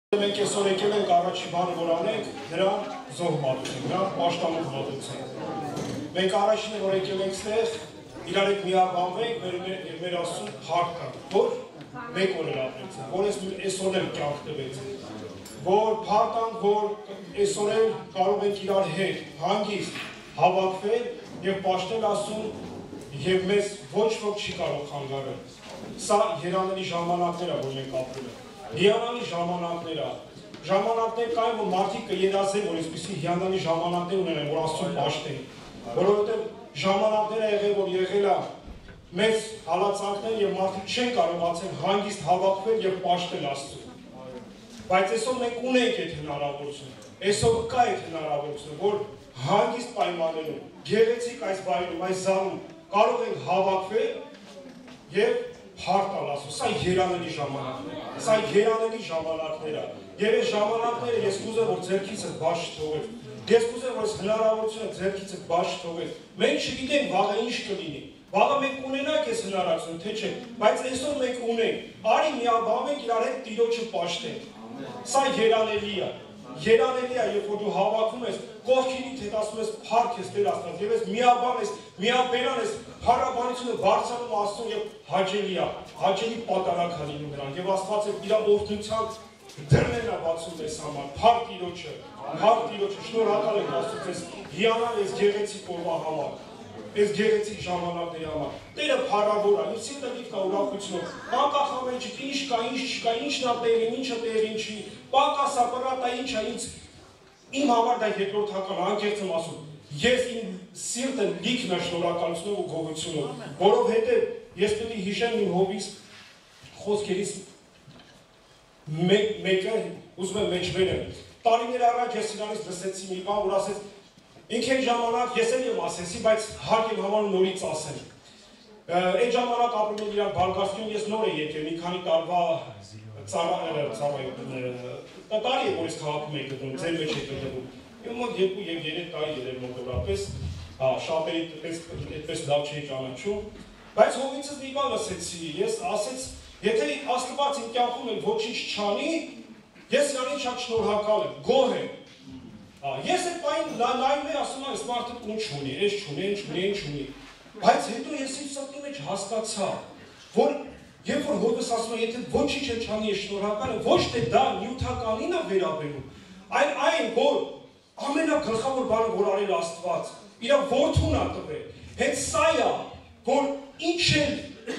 Մենք այսօր եկել ենք առաջի բանը, որ անենք, նրան զոհ մատուցենք, նրան պաշտամունք մատուցենք։ Մենք առաջինը, որ եկել ենք ստեղ, իրար հետ միաբանվենք, մեր Աստծուն փառք տանք, որ մեկ օր էլ ապրեցինք, որ այսօր էլ կյանք տվեցինք, որ փառք տանք, որ այսօր էլ կարող ենք իրար հետ հանգիստ հավաքվել եւ պաշտել Աստծուն եւ մեզ ոչ ոք չի կարող խանգարել։ Սա երանելի ժամանակներ է, որ մենք ապրում ենք։ Հիանալի ժամանակներ կային, որ մարդիկ կերազեն, որ այսպիսի հիանալի ժամանակներ ունեն, որ Աստծուն պաշտեն, որովհետև ժամանակներ է եղել, որ եղել է մեծ հալածանքներ եւ մարդիկ չեն կարողացել հանգիստ հավաքվել եւ պաշտել Աստծուն։ Բայց այսօր մենք ունենք այդ հնարավորությունը, այսօր կա այդ հնարավորությունը, որ հանգիստ պայմաններում, գեղեցիկ այս վայրում, այս զարում կարող ենք հավաքվել եւ փառք տալ Աստծուն։ Սա երանելի ժամանակներ է։ Սա երանելի ժամանակներ է։ Եվ այս ժամանակները ես կուզեմ, որ ձեռքիցս բաց չթողեք։ Ես կուզեմ, որ այս հնարավորությունը ձեռքիցս բաց չթողեք։ Մենք չգիտենք վաղը ինչ կլինի։ Վաղը մենք ունենանք այս հնարավորությունը, թե չէ, բայց այսօր մենք ունենք։ Արի միաբանվենք իրար հետ Տիրոջը պաշտենք։ Սա երանելի է։ Երանելի է, երբ որ դու հավաքվում ես, կողքինիդ հետ ասում ես փառք ես Տեր Աստված, եւ ես միաբան ես, միաբերան ես, փառաբանությունը բարձրանում Աստծուն եւ հաճելի պատարագ լինում նրան։ Եվ Աստված է իր օրհնության դռներն է բացում մեզ համար։ Փառք Տիրոջը, շնորհակալ ենք Աստծուց հիանալ ես գեղեցիկ օրվա համար։ Այս գեղեցիկ ժամանակների համար։ Տերը փառավոր է, իր սիրտը լիք կա ուրախությունով։ Անկախ ինչ կա, ինչ չկա, ինչն է տեղին, ինչը տեղին չի, պակաս ապարատա ինչ է, իմ համար դա երկրորդական անկեղծ եմ ասում։ Ես իմ սիրտը լիքն է շնորհակալությունով ու գոհությունով, որովհետև ես պետք է հիշեմ իմ հովից խոսքերից մեկը ուզում եմ մեջբերեմ։ Տարիներ առաջ ես իրանից լսեցի մի բան, որ ասեց ինք այն ժամանակ ես էլ եմ ասեցի, բայց հարկ եմ համարում նորից ասել։ Այն ժամանակ ապրում են իրանք բարգաստյուն, ես նոր եմ եկել, մի քանի տարվա տարի է, որ ես քաղաքում եք գտնում, ձեր մեջ եք գտնում։ Իմ մոտ 2 եւ 3 տարի եղել մոտավորապես, շատերի այդպես լավ չէի ճանաչում, բայց հովիցս մի բան լսեցի, ես ասեց, եթե Աստված իմ կյանքում էլ ոչինչ չանի, ես իրանին շատ շնորհակալ եմ, գոհ եմ։ Ես այդ պայն նայում եմ, ասում եմ, այս մարդը ինչ ունի, այս չունի, բայց հետո ես իմ սրտի մեջ հասկացա, որ երբ որ հովս ասում եմ, եթե ոչինչ չանի, ես շնորհակալ եմ, ոչ թե դա նյութականին է վերաբերում, այլ այն, որ ամենագլխավոր բանը, որ արել Աստված, իր որդուն է տվել, հենց սա է, որ ինչ էլ,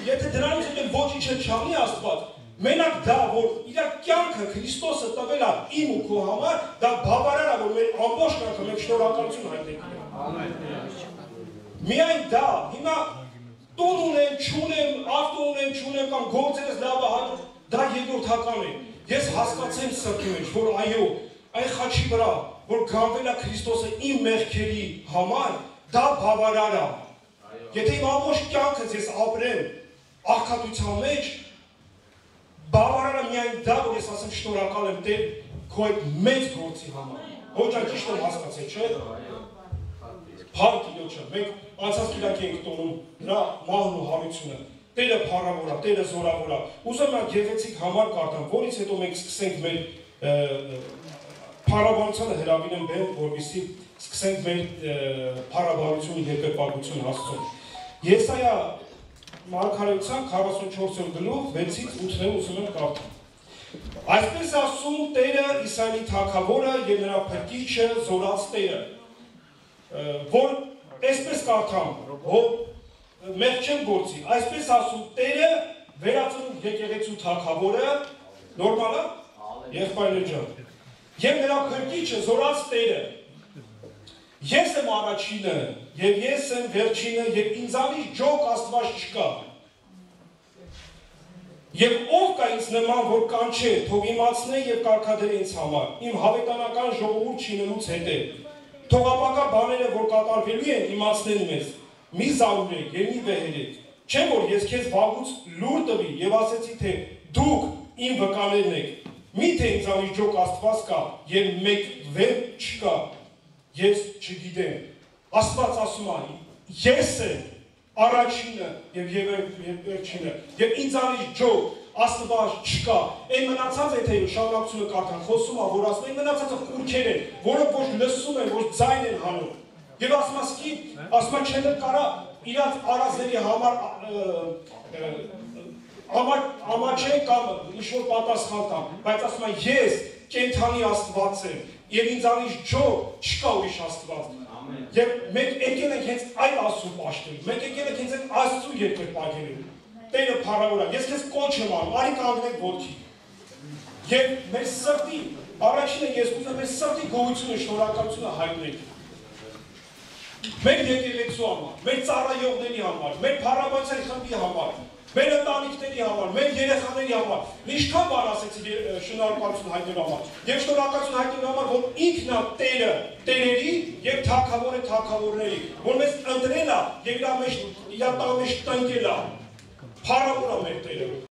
եթե դրանից էլ ոչինչ չանի Աստված, մենակ դա, որ իր կյանքը Քրիստոսը տվել է իմ ու քո համար, դա բավարար է, որ մեր ամբողջ կյանքը մենք շնորհակալություն հայտնենք։ Միայն դա, հիմա տուն ունեմ, չունեմ, ավտո ունեմ, չունեմ, կամ գործերս լավ է հաջող, դա երկրորդական է։ Ես հասկացեմ սրտի մեջ, որ այո, այն խաչի վրա, որ գանվել է Քրիստոսը իմ մեղքերի համար, դա բավարար է։ Եթե իմ ամբողջ կյանքս ես ապրեմ աղքատության մեջ, բավարար է միայն դա, որ ես ասեմ շնորհակալ եմ Տեր քո այդ մեծ գործի համար։ Ոչ այն ճիշտ եմ հասկացել, չէ՞։ Փառք Տիրոջը, մենք անցած կիրակի ենք տոնում նրա մահն ու հարությունը։ Տերը փառավոր է, Տերը զորավոր է։ Ուզում եմ գեղեցիկ համար կարդամ, որից հետո մենք սկսենք մեր փառաբանությունը հրավիրեմ բեմ, որովհետեւ սկսենք մեր փառաբանությունը երկրպագություն Աստծուն։ Եսայա Մարգարեության 44 գլուխ 6-ից 8-ը ուզում եմ կարդամ։ Այսպես ասում Տերը Իսրայելի թագավորը եւ նրա փրկիչը զորած Տերը, որ այսպես կարդամ, մեղ չեմ գործի, այսպես ասում Տերը վերածնում եկեղեցու թագավորը, նորմալ է, եղբայրներ ջան, եւ նրա փրկիչը զորած Տերը, ես եմ առաջինը, եւ ես եմ վերջինը, եւ ինձանից ջոկ Աստված չկա։ Եվ ով կա ինձ նման, որ կանչե, թող իմացնե եւ կարգադրե ինձ համար, իմ հավետանական ժողովուրդ չինելուց հետո։ Թող ապակա բաները, որ կատարվելու են, իմացնեն մեզ։ Մի զարուրեք եւ մի վեհերեք։ Չէ՞ որ ես քեզ վաղուց լուր տվի եւ ասեցի, թե դուք իմ վկաներն եք։ Միթե ինձանից ջոկ Աստված կա եւ մեկ վեր չկա։ Ես չգիտեմ։ Աստված ասում է, ես եմ առաջինը եւ վերջինը, եւ ինձանից ջոկ Աստված չկա։ Այն մնացած եթե շարունակությունը կարդան, խոսում է, որ ասում են մնացածը խուրքեր են, որոնք ոչ լսում են, ոչ ձայն են հանում։ Եվ ասում է չեն կարա իրաց արածների համար ամաչեն կամ ինչ-որ պատասխան տամ, բայց ասում է ես կենդանի Աստված եմ եւ ինձանից ջոր չկա ուրիշ Աստված։ Եվ մենք եկել ենք հենց այդ Աստծու պաշտելու, մենք եկել ենք հենց այդ Աստծու երկրի պահելու։ Տերը փառավոր է, ես քեզ կոչ եմ անում, արի կանգնեք ոտքի։ Եվ մեր սրտի, առաջինը ես կուզեմ մեր սրտի գոհությունը, շնորհակալությունը հայտնենք։ Մեր եկեղեցու համար, մեր ծառայողների համար, մեր փառաբանության խմբի համար, մեր ընտանիքների համար, մեր երեխաների համար, ինչքան բան ասեցի շնորհակալություն հայտնելու համար, եւ շնորհակալություն հայտնելու համար, որ ինքն է Տերը, Տերերի եւ Թագավորը Թագավորների, որ մեզ ընտրել է եւ իր տան մեջ տնկել է, փառավոր է մեր Տերը։